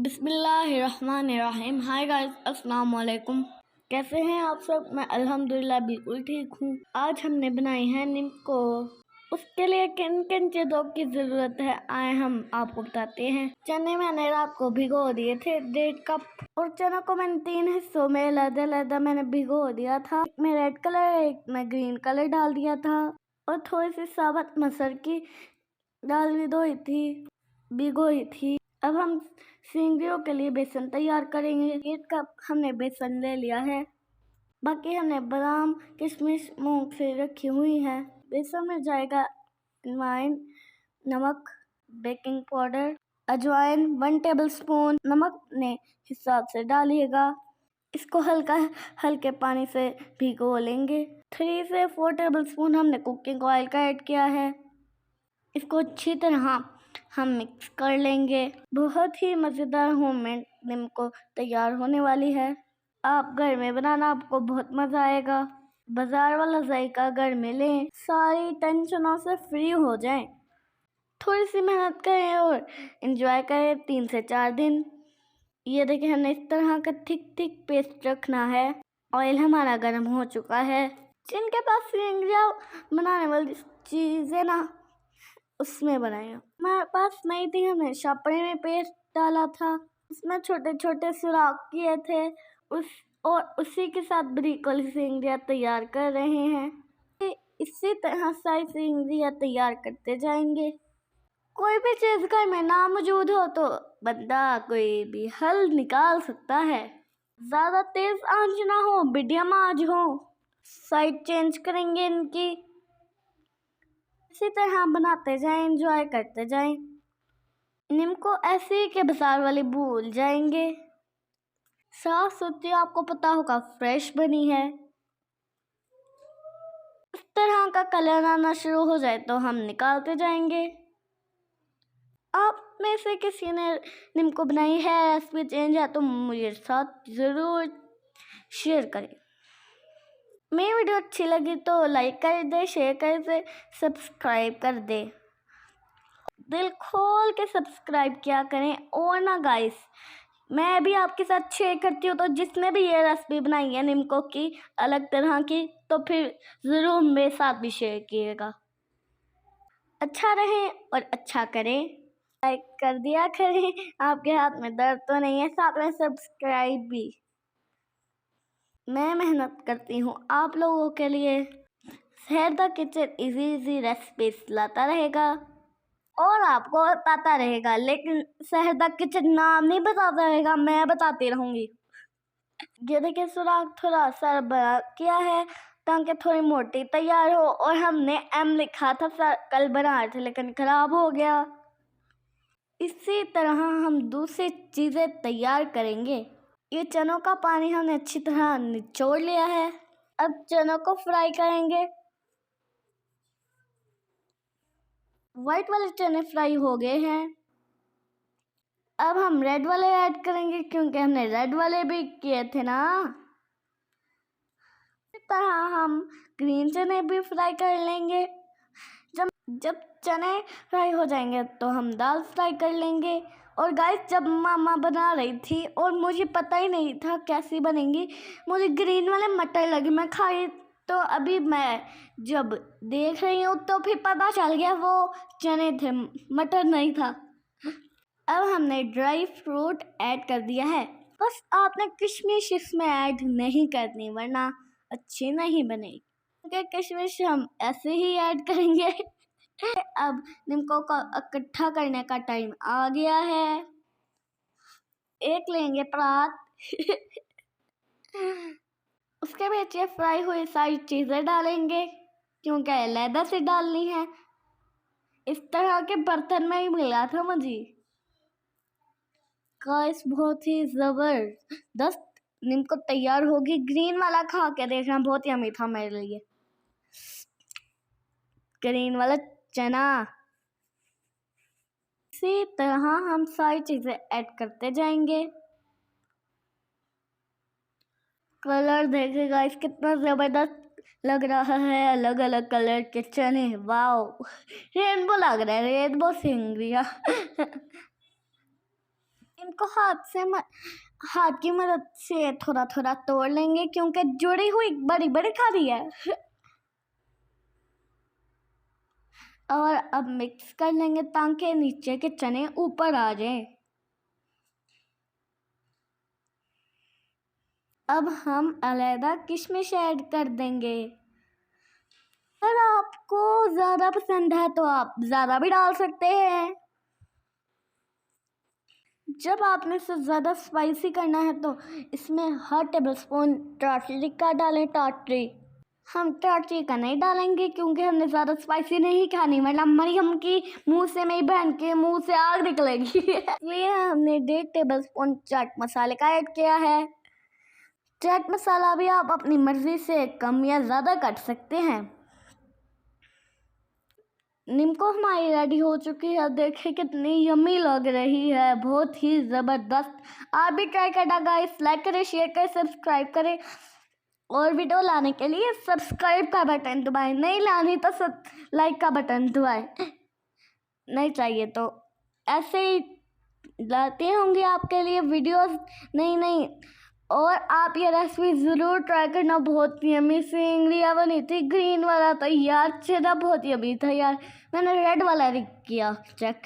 बिस्मिल्लाहिर्रहमानिर्रहीम। Hi guys, अस्सलाम वालेकुम। कैसे हैं आप सब? मैं अल्हम्दुलिल्लाह बिल्कुल ठीक हूँ। आज हमने बनाई है नीमको। उसके लिए किन किन चीज़ों की ज़रूरत है आए हम आपको बताते हैं। चने मैंने रात को भिगो दिए थे 1.5 कप, और चना को मैंने 3 हिस्सों में अलग मैंने भिगो दिया था। एक में रेड कलर, एक में ग्रीन कलर डाल दिया था, और थोड़ी सी साबुत मसूर की दाल भिगोई थी। अब हम सिंगियों के लिए बेसन तैयार करेंगे। 1 कप हमने बेसन ले लिया है। बाकी हमने बादाम, किशमिश, मूंग से रखी हुई है। बेसन में जाएगा अजवाइन, नमक, बेकिंग पाउडर, अजवाइन 1 टेबलस्पून, नमक ने हिसाब से डालिएगा। इसको हल्के पानी से भिगो लेंगे। 3 से 4 टेबलस्पून हमने कुकिंग ऑयल का ऐड किया है। इसको अच्छी तरह हम मिक्स कर लेंगे। बहुत ही मज़ेदार होममेड नीमको तैयार होने वाली है। आप घर में बनाना, आपको बहुत मज़ा आएगा। बाजार वाला जायका घर में लें, सारी टेंशनों से फ्री हो जाएं। थोड़ी सी मेहनत करें और एंजॉय करें 3 से 4 दिन। ये देखिए, हमने इस तरह का थिक पेस्ट रखना है। ऑयल हमारा गर्म हो चुका है। जिनके पास सिंगिया बनाने वाली चीज़ें ना, उसमें बनाया। हमारे पास नहीं थी, हमने शापरे में पेस्ट डाला था। उसमें छोटे छोटे सुराख किए थे। उसी के साथ बारीक वाली सिंगिया तैयार कर रहे हैं। इसी तरह सारी सिंगिया तैयार करते जाएंगे। कोई भी चीज़ घर में ना मौजूद हो तो बंदा कोई भी हल निकाल सकता है। ज़्यादा तेज आंच ना हो, मीडियम आंच हो। साइड चेंज करेंगे इनकी। इसी तरह बनाते जाएं, एंजॉय करते जाएं। नीमको ऐसे ही के बाजार वाले भूल जाएंगे। साफ सुथरी, आपको पता होगा, फ्रेश बनी है। इस तरह का कलर आना शुरू हो जाए तो हम निकालते जाएंगे। आप में से किसी ने नीमको बनाई है, रेसिपी चेंज है तो मुझे साथ ज़रूर शेयर करें। मेरी वीडियो अच्छी लगी तो लाइक कर दे, शेयर कर दे, सब्सक्राइब कर दे। दिल खोल के सब्सक्राइब किया करें। और ना गाइस, मैं भी आपके साथ शेयर करती हूँ, तो जिसने भी ये रेसिपी बनाई है नीमको की अलग तरह की, तो फिर ज़रूर मेरे साथ भी शेयर कीजिएगा। अच्छा रहे और अच्छा करें। लाइक कर दिया करें, आपके हाथ में दर्द तो नहीं है। साथ में सब्सक्राइब भी। मैं मेहनत करती हूँ आप लोगों के लिए। शहर द किचन इजी रेसिपीज लाता रहेगा और आपको बताता रहेगा, लेकिन शहर द किचन नाम नहीं बताता रहेगा, मैं बताती रहूँगी। ये देखिए, सुराख थोड़ा सा बड़ा किया है ताकि थोड़ी मोटी तैयार हो। और हमने M लिखा था, कल बना रहे थे लेकिन ख़राब हो गया। इसी तरह हम दूसरी चीज़ें तैयार करेंगे। ये चनों का पानी हमने अच्छी तरह निचोड़ लिया है। अब चनों को फ्राई करेंगे। वाइट वाले चने फ्राई हो गए हैं। अब हम रेड वाले ऐड करेंगे, क्योंकि हमने रेड वाले भी किए थे ना। इस तरह हम ग्रीन चने भी फ्राई कर लेंगे। जब चने फ्राई हो जाएंगे तो हम दाल फ्राई कर लेंगे। और गाइस, जब मामा बना रही थी और मुझे पता ही नहीं था कैसी बनेंगी, मुझे ग्रीन वाले मटर लगे, मैं खाई। तो अभी मैं जब देख रही हूँ तो फिर पता चल गया वो चने थे, मटर नहीं था। अब हमने ड्राई फ्रूट ऐड कर दिया है। बस आपने किशमिश इसमें ऐड नहीं करनी, वरना अच्छी नहीं बनेगी। क्योंकि किशमिश हम ऐसे ही ऐड करेंगे। अब नीमको को इकट्ठा करने का टाइम आ गया है। एक लेंगे परात। उसके बीच ये फ्राई हुई सारी चीज़ें डालेंगे, क्योंकि अलग से डालनी है। इस तरह के बर्तन में ही मिला था मुझे। गाइस, बहुत ही ज़बरदस्त नीमको तैयार होगी। ग्रीन वाला खा के देखना, बहुत यम्मी था मेरे लिए। ग्रीन वाला चना। इसी तरह हम सारी चीज़ें ऐड करते जाएंगे। कलर देखिए गाइस, कितना ज़बरदस्त लग रहा है। अलग अलग कलर के चने, वाओ, रेनबो लग रहा है, रेनबो सिंगिया। इनको हाथ की मदद से थोड़ा थोड़ा तोड़ लेंगे क्योंकि जुड़ी हुई बड़ी बड़ी खाली है। और अब मिक्स कर लेंगे ताकि नीचे के चने ऊपर आ जाएं। अब हम अलैदा किशमिश ऐड कर देंगे। अगर आपको ज़्यादा पसंद है तो आप ज़्यादा भी डाल सकते हैं। जब आपने इसे ज़्यादा स्पाइसी करना है तो इसमें 1/2 टेबलस्पून टाटरी का डालें। टाटरी हम टाटरी का नहीं डालेंगे क्योंकि हमने ज़्यादा स्पाइसी नहीं खानी, वरना मरियम की मुंह से मेरी बहन के मुंह से आग निकलेगी। इसलिए हमने 1.5 टेबलस्पून चाट मसाले का ऐड किया है। चाट मसाला भी आप अपनी मर्ज़ी से कम या ज़्यादा कर सकते हैं। निम्को हमारी रेडी हो चुकी है। देखिए कितनी यम्मी लग रही है, बहुत ही ज़बरदस्त। आप भी ट्राई करना गाइस। लाइक करें, शेयर करें, सब्सक्राइब करें और वीडियो लाने के लिए सब्सक्राइब का बटन दबाएं। नहीं लानी तो लाइक का बटन दबाएं। नहीं चाहिए तो ऐसे ही लाते होंगे आपके लिए वीडियोस नई। और आप ये रेसिपी ज़रूर ट्राई करना। बहुत यम्मी सी इंग्लिया बनी थी। ग्रीन वाला तो यार चेहरा बहुत यम्मी था यार। मैंने रेड वाला किया चेक।